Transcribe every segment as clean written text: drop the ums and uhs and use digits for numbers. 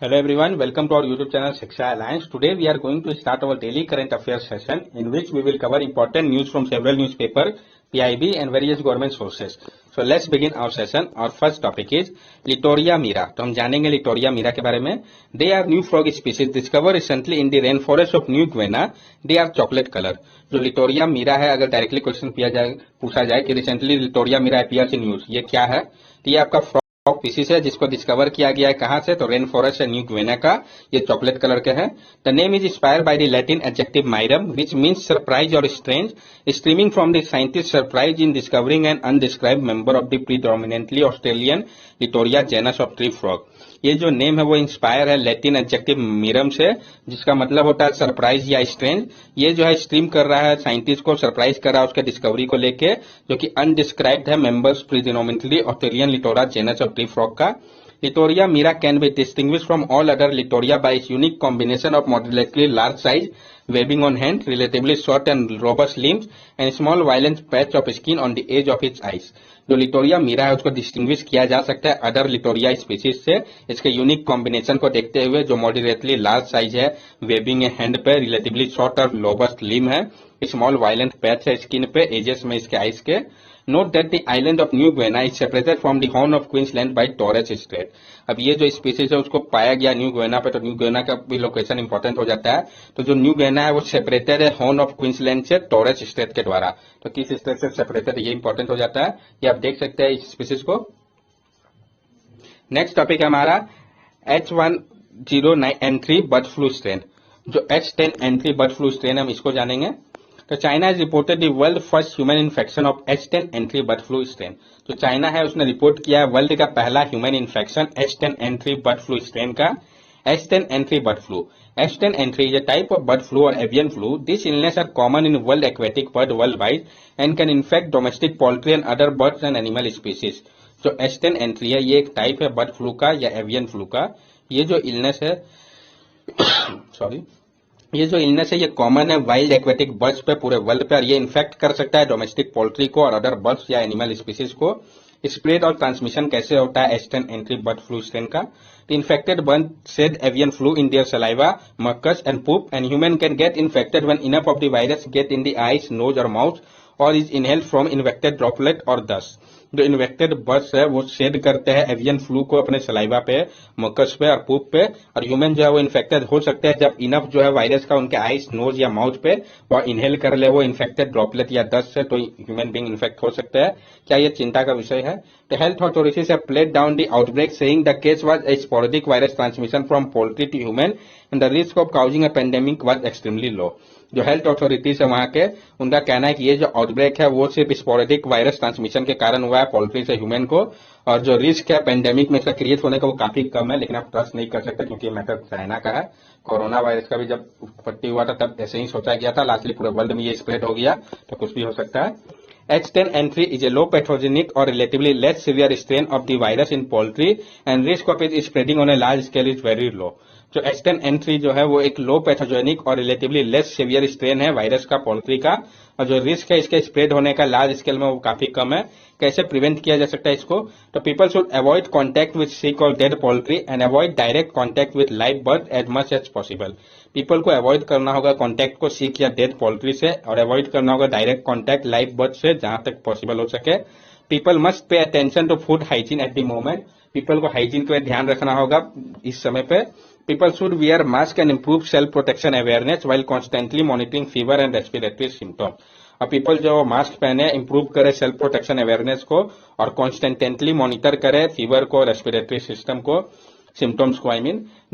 Hello everyone, welcome to our YouTube channel Shikshaalliance. Today we are going to start our daily current affairs session in which we will cover important news from several newspapers, PIB and various government sources. So let's begin our session. Our first topic is Littoria mira. तो हम जानेंगे लिटोरिया मीरा के बारे में. They are new frog species discovered recently in the rainforest of New Guinea. They are chocolate color. जो लिटोरिया मीरा है, अगर directly question पूछा जाए कि recently Litoria mira appears in news, ये क्या है? तो ये आपका फ्रॉग स्पीसीज है जिसको डिस्कवर किया गया है कहां से? तो रेन फॉरेस्ट है न्यू ग्विना का. ये चॉकलेट कलर के है. The name is inspired by the Latin adjective mirum which means surprise और strange, streaming from the scientist surprise in discovering an undescribed member of the predominantly Australian Litoria genus of tree frog. ये जो name है वो inspire है Latin adjective मिरम से, जिसका मतलब होता है सरप्राइज या स्ट्रेंज. ये जो है स्ट्रीम कर रहा है, साइंटिस्ट को सरप्राइज कर रहा है उसके डिस्कवरी को लेके, जो कि अनडिस्क्राइब्ड है members predominantly Australian Litoria genus of tree frog का. Littoria mira can be distinguished from all other Littoria by its unique combination of moderately large size, webbing on hand, relatively short and robust limbs, and small violent patch of skin on the edge of its eyes. जो लिटोरिया मीरा है उसको distinguish किया जा सकता है other Litoria species से इसके unique combination को देखते हुए, जो मॉडरेटली लार्ज साइज है, वेबिंग है हैंड पे, रिलेटिवली शॉर्ट और रोबस्ट लिम है, स्मॉल वायलेंट पैच है स्किन पे, एजेस में इसके आइस के. Note that the island of New Guinea is separated from the Horn of Queensland by Torres Strait. अब ये जो स्पीसीज है उसको पाया गया न्यू गुइना पे, तो न्यू गुइना का भी लोकेशन इंपॉर्टेंट हो जाता है. तो जो न्यू गुइना है वो सेपरेटेड है हॉर्न ऑफ क्वींसलैंड से टॉरेस स्ट्रेट के द्वारा. तो किस स्ट्रेट से सेपरेटेड, ये इंपॉर्टेंट हो जाता है. ये आप देख सकते हैं इस स्पीसीज को. नेक्स्ट टॉपिक है हमारा H1N3 बर्ड फ्लू स्ट्रेन. जो H10N3 बर्ड फ्लू स्ट्रेन हम इसको जानेंगे. तो China has reported the world first human infection of H10N3 bird flu strain. तो चाइना है उसने रिपोर्ट किया है वर्ल्ड का पहला human infection H10N3 bird flu strain का. H10N3 bird flu. H10N3 is a type of bird flu or avian flu. These illnesses are common in world aquatic bird worldwide and can infect domestic poultry and other birds and animal species. जो H10N3 है ये एक type है bird flu का या avian flu का. ये जो इलनेस है ये जो इलनेस है ये कॉमन है वाइल्ड एक्वेटिक बर्ड्स पे पूरे वर्ल्ड पे, और ये इन्फेक्ट कर सकता है डोमेस्टिक पोल्ट्री को और अदर बर्ड्स या एनिमल स्पीसीज को. स्प्रेड और ट्रांसमिशन कैसे होता है H10N3 बर्ड फ्लू स्ट्रेन का? Infected bird shed avian flu in their saliva, mucus and poop, and human can get infected when enough of the virus get in the eyes, nose और mouth और is inhaled from infected droplet और dust. जो infected birds है वो shade करते हैं avian flu को अपने सलाइवा पे, मकस पे और पूप पे, और ह्यूमन जो है वो इन्फेक्टेड हो सकते हैं जब इनफ जो है वायरस का उनके आइस, नोज या माउथ पे वो इनहेल कर ले वो इन्फेक्टेड ड्रॉपलेट या डस्ट से, तो ह्यूमन बीइंग इन्फेक्ट हो सकते हैं. क्या ये चिंता का विषय है? The health authorities have played down the outbreak saying the case was a sporadic virus transmission from poultry to human and the risk of causing a pandemic was extremely low. जो हेल्थ अथॉरिटीज है वहां के, उनका कहना है कि ये जो आउटब्रेक है वो सिर्फ स्पोरेडिक वायरस ट्रांसमिशन के कारण हुआ है पोल्ट्री से ह्यूमन को, और जो रिस्क है पेंडेमिक में इसका क्रिएट होने का वो काफी कम है. लेकिन आप ट्रस्ट नहीं कर सकते क्योंकि ये मैटर चाइना का है. कोरोना वायरस का भी जब उत्पत्ति हुआ था तब ऐसे ही सोचा गया था, लास्टली पूरे वर्ल्ड में ये स्प्रेड हो गया, तो कुछ भी हो सकता है. H10N3 is a low pathogenic or relatively less severe strain of the virus in poultry and risk of its spreading on a large scale is very low. जो H10N3 जो है वो एक लो पैथोजेनिक और रिलेटिवली लेस सीवियर स्ट्रेन है virus का poultry का, और जो रिस्क है इसके स्प्रेड होने का लार्ज स्केल में वो काफी कम है. कैसे प्रिवेंट किया जा सकता है इसको? तो people should avoid contact with sick और dead poultry and avoid direct contact with live bird as much as possible. People को अवॉइड करना होगा कॉन्टैक्ट को सिक या डेड पोल्ट्री से, और अवॉइड करना होगा डायरेक्ट कॉन्टैक्ट लाइव बर्ड से जहां तक पॉसिबल हो सके. People must pay attention to food hygiene at the moment. People को हाइजीन पे ध्यान रखना होगा इस समय पे. People should wear mask and improve self protection awareness while constantly monitoring fever and respiratory symptoms. और पीपल जो मास्क पहने, इंप्रूव करे सेल्फ प्रोटेक्शन अवेयरनेस को और कॉन्स्टेंटली मॉनिटर करे फीवर को, रेस्पिरेटरी सिस्टम को, सिम्टम्स को.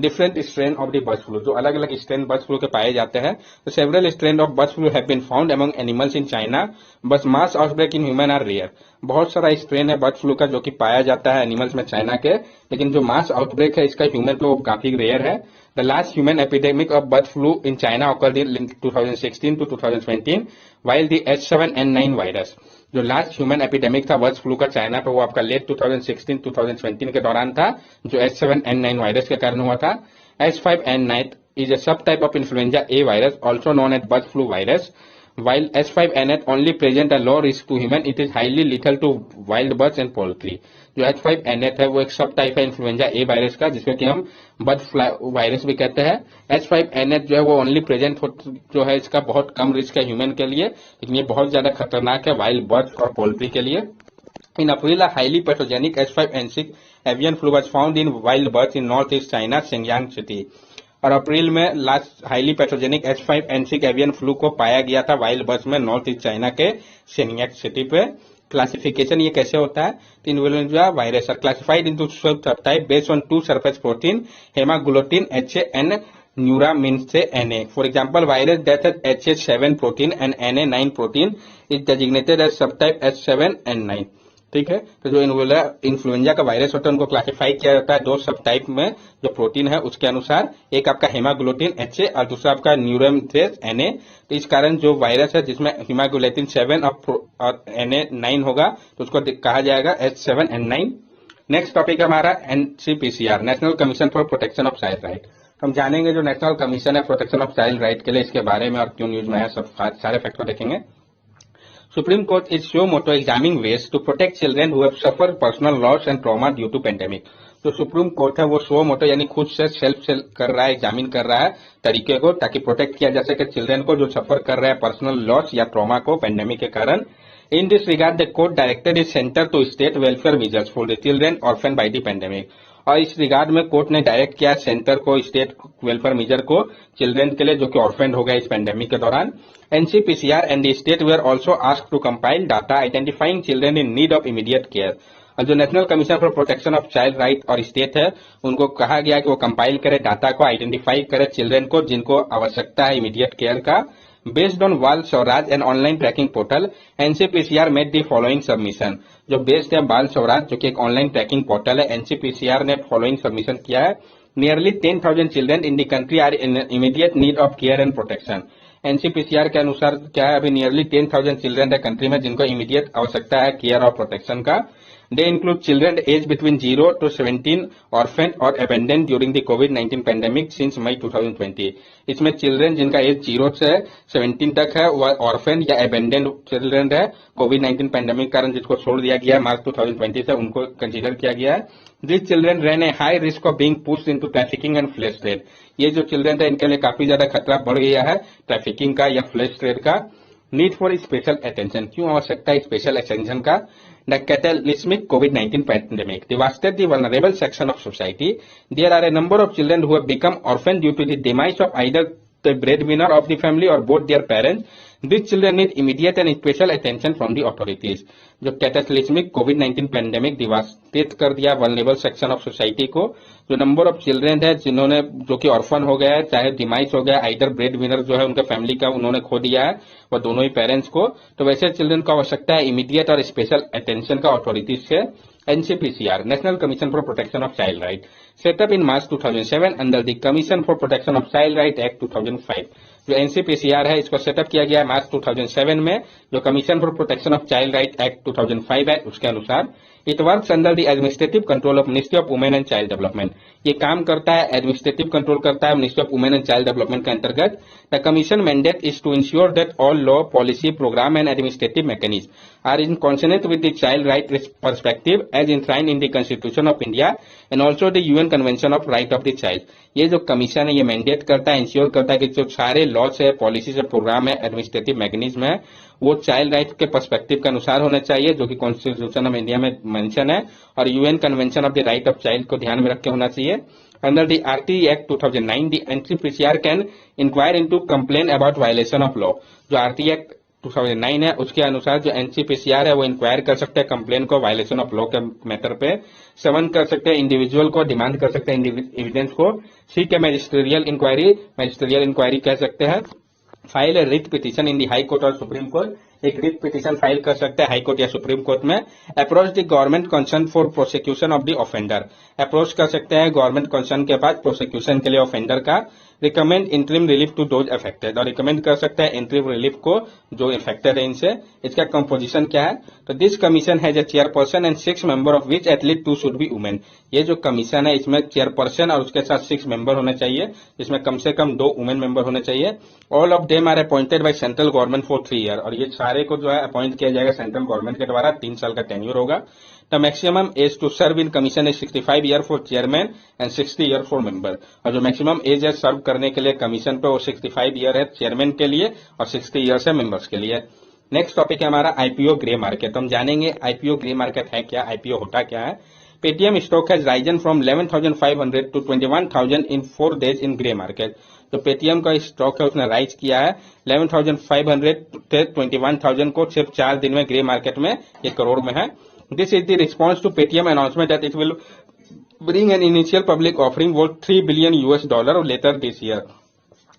Different strain of the bird flu. जो अलग अलग स्ट्रेन बर्ड फ्लू के पाए जाते हैं. तो several strain of bird flu have been found among animals in China, but mass outbreak in human are rare. बहुत सारा स्ट्रेन है बर्ड फ्लू का जो कि पाया जाता है एनिमल्स में चाइना के, लेकिन जो मास आउटब्रेक है इसका ह्यूमन पे वो काफी रेयर है. The last human epidemic of bird flu in China occurred in 2016 to 2017, while the H7N9 virus. जो लास्ट ह्यूमन एपिडेमिक था बर्ड फ्लू का चाइना पे वो आपका लेट 2016-2017 के दौरान था, जो H7N9 वायरस के कारण हुआ था. H5N9 is a subtype of influenza A virus, also known as bird flu virus. while H5N8 only present a low risk to human, it is highly lethal to wild birds and poultry. जो H5N8 है वो एक सब type है influenza ए virus का, जिसमें कि हम बर्ड फ्लू वायरस भी कहते हैं। H5N8 जो है वो ओनली प्रेजेंट जो है इसका बहुत कम रिस्क है ह्यूमन के लिए, लेकिन ये बहुत ज्यादा खतरनाक है वाइल्ड बर्ड्स और पोल्ट्री के लिए। In April, a highly pathogenic H5N6 avian flu was found in wild birds in northeast China, Shenyang city. और अप्रैल में last highly pathogenic H5N6 avian flu को पाया गया था वाइल्ड बर्ड्स में नॉर्थ ईस्ट चाइना के शेनियांग सिटी पे। क्लासिफिकेशन ये कैसे होता है? Influenza virus are classified into subtype based on 2 surface protein, haemagglutinin HAN, neuraminidase Na. For example, virus that has HH7 protein and Na9 protein is designated as subtype H7N9. ठीक है, तो जो influenza का virus होता है उनको classify किया जाता है 2 सब टाइप में जो प्रोटीन है उसके अनुसार, एक आपका हेमाग्लूटिन HA और दूसरा आपका न्यूरामिन्स Na। तो इस कारण जो वायरस है जिसमें हेमाग्लूटिन 7 और Na9 होगा तो उसको कहा जाएगा H7N9। नेक्स्ट टॉपिक है हमारा NCPCR, national commission for protection of child right. हम जानेंगे जो नेशनल कमीशन है प्रोटेक्शन ऑफ चाइल्ड राइट के लिए, इसके बारे में और क्यों न्यूज में है, सब सारे फैक्टर देखेंगे। Supreme Court is show motto examining ways to protect children who have suffered personal loss and trauma due to pandemic. जो सुप्रीम कोर्ट है वो शो मोटो यानी खुद से सेल्फ कर रहा है, एग्जामिन कर रहा है तरीके को ताकि प्रोटेक्ट किया जा सके चिल्ड्रन को जो सफर कर रहे हैं पर्सनल लॉस या ट्रॉमा को पेंडेमिक के कारण। In this regard the court directed is centre to state welfare measures for the children orphan by the pandemic. और इस रिगार्ड में कोर्ट ने डायरेक्ट किया सेंटर को, स्टेट वेलफेयर मेजर को चिल्ड्रन के लिए जो कि ऑर्फेंड हो गए इस पेंडेमिक के दौरान। NCPCR and the state were also asked to compile data identifying children in need of immediate care. और जो national commission for protection of child right और स्टेट है उनको कहा गया कि वो कंपाइल करे डाटा को, आइडेंटिफाई करे चिल्ड्रन को जिनको आवश्यकता है इमीडिएट केयर का। Based on Bal Swaraj and online tracking portal, NCPCR made the following submission. जो बेस्ड है बाल स्वराज जो कि एक ऑनलाइन ट्रैकिंग पोर्टल है, NCPCR ने फॉलोइंग सबमिशन किया है। Nearly 10,000 children in the country are in immediate need of care and protection. NCPCR के अनुसार क्या है, अभी नियरली 10,000 चिल्ड्रन है कंट्री में जिनको इमीडिएट आवश्यकता है केयर और प्रोटेक्शन का। They include children age between 0 to 17 orphan और abandoned during the COVID-19 pandemic since मई 2020। इसमें चिल्ड्रन जिनका एज 0 से 17 तक है वह ऑर्फेन या अबेंडेंड चिल्ड्रन है COVID-19 पेंडेमिक कारण जिसको छोड़ दिया गया मार्च 2020 से, उनको कंसीडर किया गया है। These children ran a high risk of being pushed into trafficking and flesh trade. ये जो चिल्ड्रन है इनके लिए काफी ज्यादा खतरा बढ़ गया है ट्रैफिकिंग का या फ्लेश ट्रेड का। नीड फॉर स्पेशल अटेंशन, क्यों आवश्यकता है स्पेशल अटेंशन का? The cataclysmic COVID-19 pandemic devastated the vulnerable section of society. There are a number of children who have become orphaned due to the demise of either the breadwinner of the family or both their parents. These children need immediate and special attention from the authorities. जो कैटाक्लिस्मिक कोविड-19 pandemic डिवास्टेट कर दिया vulnerable section of society को, जो number of children है जिन्होंने जो कि orphan हो गया है, चाहे डिमाइस हो गया, आइदर ब्रेड विनर जो है उनके फैमिली का उन्होंने खो दिया है वो दोनों ही पेरेंट्स को, तो वैसे चिल्ड्रन को आवश्यकता है इमीडिएट और स्पेशल अटेंशन का अथॉरिटीज से। NCPCR, National Commission for Protection of Child Right, set up in March 2007 under the Commission for Protection of Child Right Act 2005. जो NCPCR है इसको सेटअप किया गया है मार्च 2007 में, जो commission for protection of child right act 2005 है उसके अनुसार। It works under the administrative control of ministry of women and child development. ये काम करता है, एडमिनिस्ट्रेटिव कंट्रोल करता है ministry of women and child development के अंतर्गत। The commission mandate is to ensure that all law, policy, programme and administrative mechanism are in consonant with the child right perspective as enshrined in the constitution of India and also the UN convention of right of the child. ये जो commission है ये mandate करता है, ensure करता है कि जो सारे लॉज है, पॉलिसीज है, प्रोग्राम है, एडमिनिस्ट्रेटिव मैकेनिज्म है वो चाइल्ड राइट के पर्सपेक्टिव के अनुसार होना चाहिए जो कि कॉन्स्टिट्यूशन ऑफ इंडिया में मेंशन है, और UN convention of the right of child को ध्यान में रख के होना चाहिए। Under the RT Act 2009, the NCPCR can inquire into complain about violation of law. जो RT Act 2009 है उसके अनुसार जो NCPCR है वो इंक्वायर कर सकते हैं कंप्लेन को वायलेशन ऑफ लॉ के मैटर पे, समन कर सकते हैं इंडिविजुअल को, डिमांड कर सकते हैं एविडेंस को, सीक है मैजिस्ट्रियल इंक्वायरी कह सकते हैं, फाइल ए रिट पिटीशन इन दी हाई कोर्ट और सुप्रीम कोर्ट, एक रिट पिटीशन फाइल कर सकते हैं हाई कोर्ट या सुप्रीम कोर्ट में। Approach the government concern for prosecution of the offender, approach कर सकते हैं गवर्नमेंट कंसर्न के पास प्रोसिक्यूशन के लिए ऑफेंडर का। Recommend interim relief to those affected, और रिकमेंड कर सकता है इंटरिम रिलीफ को जो इन्फेक्टेड है इनसे। इसका कंपोजिशन क्या है, तो this commission has a chairperson and 6 member of which at least 2 should be women. ये जो कमीशन है इसमें चेयरपर्सन और उसके साथ 6 मेंबर होने चाहिए, जिसमें कम से कम 2 वुमेन मेंबर होने चाहिए। All of them are appointed by central government for 3 year, और ये सारे को जो है अपॉइंट किया जाएगा सेंट्रल गवर्नमेंट के द्वारा, 3 साल का टेन्योर होगा। The maximum age to serve in commission is 65 year for chairman and 60 year for member, और जो मैक्सिमम एज है सर्व करने के लिए कमीशन पे वो 65 ईयर है चेयरमैन के लिए और 60 ईयर्स है मेंबर्स के लिए। नेक्स्ट टॉपिक है हमारा आईपीओ ग्रे मार्केट। तो हम जानेंगे आईपीओ ग्रे मार्केट है क्या, आईपीओ होता क्या है। Paytm stock has risen from 11,500 to 21,000 in 4 days in grey market. तो पेटीएम का स्टॉक है उसने राइज किया है 11,500 से 21,000 को सिर्फ 4 दिन में ग्रे मार्केट में, ये करोड़ में है। This is the response to Paytm announcement that it will bring an initial public offering worth $3 billion later this year.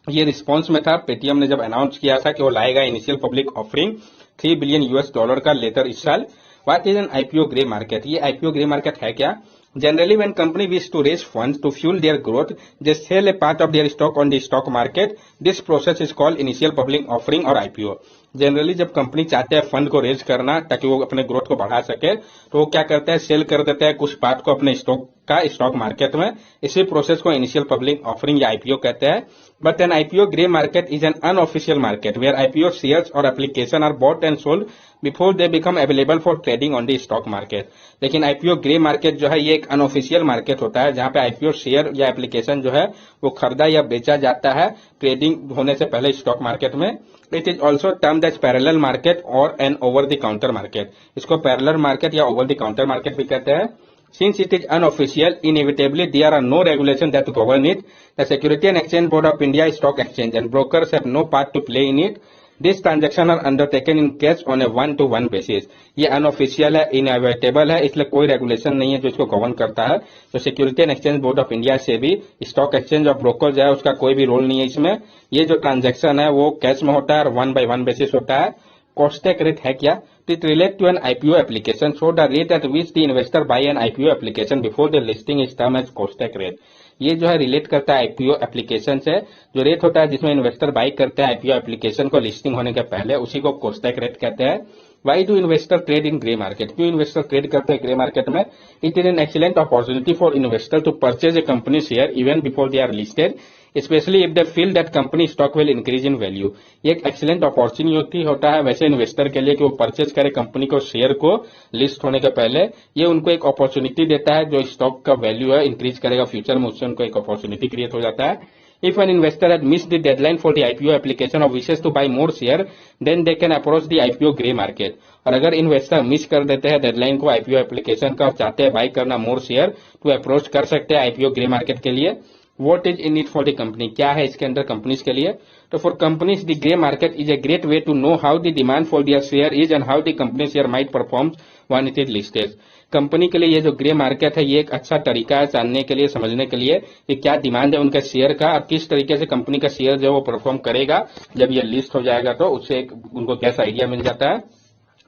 ये रिस्पॉन्स में था, पेटीएम ने जब अनाउंस किया था कि वो लाएगा इनिशियल पब्लिक ऑफरिंग $3 बिलियन का लेटर इस साल। What is an IPO grey market, ये आईपीओ ग्रे मार्केट है क्या। Generally, when company wish to raise funds to fuel their growth, they sell a part of their stock on the stock market. This process is called initial public offering or IPO. Generally जब company चाहते हैं fund को raise करना ताकि वो अपने growth को बढ़ा सके, तो वो क्या करते हैं, सेल कर देते हैं कुछ पार्ट को अपने स्टॉक का स्टॉक मार्केट में। इसी प्रोसेस को इनिशियल पब्लिक ऑफरिंग या आईपीओ कहते हैं। But an IPO grey market is an unofficial market where IPO shares और application are bought and sold before they become available for trading on the stock market. लेकिन IPO grey market जो है ये एक unofficial market होता है जहां पे आईपीओ शेयर या एप्लीकेशन जो है वो खरीदा या बेचा जाता है ट्रेडिंग होने से पहले स्टॉक मार्केट में। It is also termed as parallel market और an over the counter market. इसको पैरेलल मार्केट या ओवर द काउंटर मार्केट भी कहते हैं। Since it is unofficial, inevitably there are no regulations that govern it. The Security and Exchange Board of India Stock Exchange and brokers have no part to play in it. These transactions are undertaken in cash on a one-to-one basis. ये unofficial है, inevitable है, इसलिए कोई regulation नहीं है जो इसको govern करता है। तो security and exchange board of India से भी स्टॉक एक्सचेंज और ब्रोकर्स है उसका कोई भी रोल नहीं है इसमें। ये जो ट्रांजैक्शन है वो कैश में होता है और 1/1 बेसिस होता है। कॉस्टेक रेट है क्या, it relate to an IPO application, so the rate at which the investor buy an IPO application before the listing is term as kostak rate. ये जो है रिलेट करता है आईपीओ एप्लीकेशन से, जो रेट होता है जिसमें इन्वेस्टर बाय करते हैं आईपीओ एप्लीकेशन को लिस्टिंग होने के पहले, उसी को कॉस्टेक रेट कहते हैं। Why do investor trade in grey market? क्यों इन्वेस्टर ट्रेड करते हैं ग्रे मार्केट में? It is an excellent opportunity for investor to purchase a company share even before they are listed, especially if they feel that company stock will increase in value. ये एक excellent opportunity होता है वैसे investor के लिए कि वो purchase करे कंपनी को शेयर को लिस्ट होने के पहले। ये उनको एक अपॉर्चुनिटी देता है जो स्टॉक का वैल्यू है इंक्रीज करेगा फ्यूचर में, उससे उनको एक अपॉर्चुनिटी क्रिएट हो जाता है। If an investor had missed the deadline for the IPO application or wishes to buy more share, then they can approach the IPO grey market. और अगर इन्वेस्टर मिस कर देते हैं डेडलाइन को आईपीओ एप्लीकेशन का और चाहते हैं बाई करना मोर शेयर, तो अप्रोच कर सकते हैं आईपीओ ग्रे मार्केट के लिए। What is in it for the company? क्या है इसके अंदर कंपनीज के लिए? तो for companies the grey market is a great way to know how the demand for their share is and how the company share might perform when it is listed. Company के लिए ये जो grey market है ये एक अच्छा तरीका है जानने के लिए, समझने के लिए कि क्या डिमांड है उनके शेयर का और किस तरीके से कंपनी का शेयर जो वो परफॉर्म करेगा जब ये लिस्ट हो जाएगा, तो उससे उनको कैसा आइडिया मिल जाता है।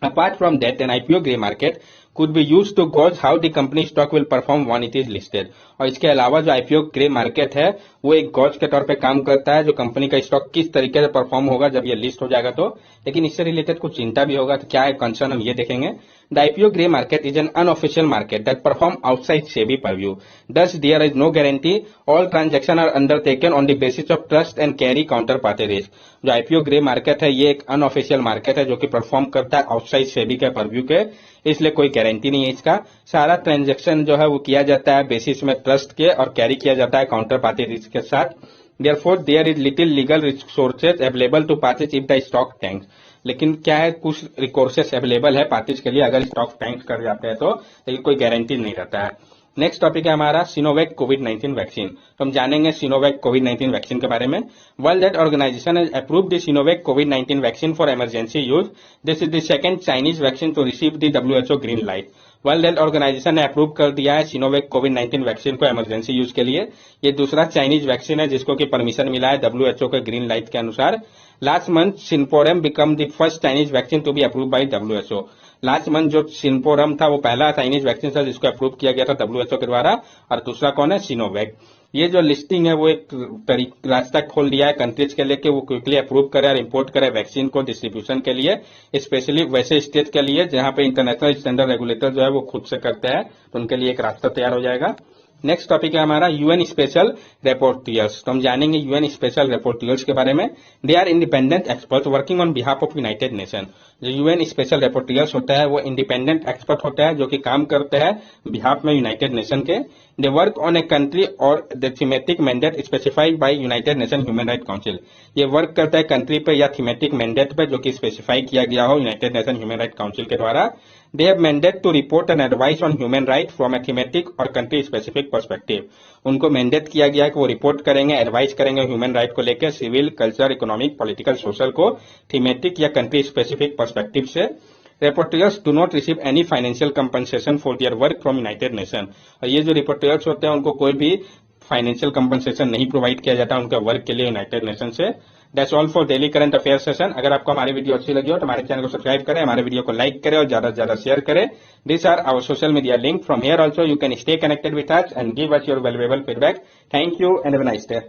Apart from that N IPO grey market could be used to gauge how the company stock will perform when it is listed। और इसके अलावा जो आईपीओ ग्रे मार्केट है वो एक गॉज के तौर पे काम करता है जो कंपनी का स्टॉक किस तरीके से परफॉर्म होगा जब ये लिस्ट हो जाएगा तो। लेकिन इससे रिलेटेड कुछ चिंता भी होगा, तो क्या है कंसर्न हम ये देखेंगे। The IPO grey market is an unofficial market that perform outside SEBI purview, thus there is no guarantee all transactions are undertaken on the basis of trust and carry counterparty risk। जो IPO grey market है ये एक unofficial market है जो कि perform करता है outside SEBI के परव्यू के, इसलिए कोई गारंटी नहीं है इसका। सारा ट्रांजैक्शन जो है वो किया जाता है बेसिस में ट्रस्ट के और कैरी किया जाता है काउंटर पार्टी रिस्क के साथ। Therefore there is little legal resources available to parties if the stock tanks. लेकिन क्या है, कुछ रिसोर्सेज अवेलेबल है पार्टीज के लिए अगर स्टॉक टैंक कर जाते हैं तो, लेकिन कोई गारंटी नहीं रहता है। नेक्स्ट टॉपिक है हमारा सिनोवैक कोविड-19 वैक्सीन। तो हम जानेंगे सिनोवैक कोविड-19 वैक्सीन के बारे में। World Health Organization has approved the Sinovac कोविड-19 vaccine for emergency use. This is the second Chinese vaccine to receive the WHO green light. World Health Organization ने अप्रूव कर दिया है सिनोवैक कोविड-19 वैक्सीन को इमरजेंसी यूज के लिए। ये दूसरा चाइनीज वैक्सीन है जिसको कि परमिशन मिला है डब्ल्यूएचओ के ग्रीन लाइट के अनुसार। Last month Sinopharm become the first Chinese vaccine to be approve by WHO. Last month जो सिनपोरम था वो पहला चाइनीज वैक्सीन था जिसको अप्रूव किया गया था डब्ल्यूएचओ के द्वारा, और दूसरा कौन है, सिनोवैक। ये जो लिस्टिंग है वो एक रास्ता खोल दिया है कंट्रीज के लिए कि वो क्विकली अप्रूव करे और इंपोर्ट करे वैक्सीन को डिस्ट्रीब्यूशन के लिए, स्पेशली वैसे स्टेट के लिए जहां पे इंटरनेशनल स्टैंडर्ड रेगुलेटर जो है वो खुद से करते हैं, तो उनके लिए एक रास्ता तैयार हो जाएगा। नेक्स्ट टॉपिक है हमारा यूएन स्पेशल रिपोर्टर्स। तो हम जानेंगे यूएन स्पेशल रिपोर्टर्स के बारे में। They are independent expert working on behalf of United Nation. जो यूएन स्पेशल रिपोर्टर्स होता है वो इंडिपेंडेंट एक्सपर्ट होता है जो कि काम करते हैं बिहाफ में यूनाइटेड नेशन के। They work on a country or the thematic mandate specified by United Nation Human Right Council. ये वर्क करता है कंट्री पे या थीमेटिक मैंडेट पे जो कि स्पेसिफाई किया गया हो United Nation Human Right council के द्वारा। They have mandate to report and advise on human right from a thematic और country specific perspective। उनको मैंडेट किया गया है कि वो रिपोर्ट करेंगे, एडवाइस करेंगे ह्यूमन राइट को लेकर civil, culture, economic, political, social को थीमेटिक या कंट्री स्पेसिफिक पर्सपेक्टिव से। Reporters do not receive any financial compensation for their work from United Nation. और ये जो रिपोर्टर्स होते हैं उनको कोई भी फाइनेंशियल कंपनसेशन नहीं प्रोवाइड किया जाता उनका वर्क के लिए यूनाइटेड नेशन से। That's all for daily current affair session. अगर आपको हमारी वीडियो अच्छी लगी हो तो हमारे चैनल को सब्सक्राइब करें, हमारे वीडियो को लाइक करें और ज्यादा से ज्यादा शेयर करें। This are our social media link. From here also you can stay connected with us and give us your valuable feedback. Thank you and have a nice day.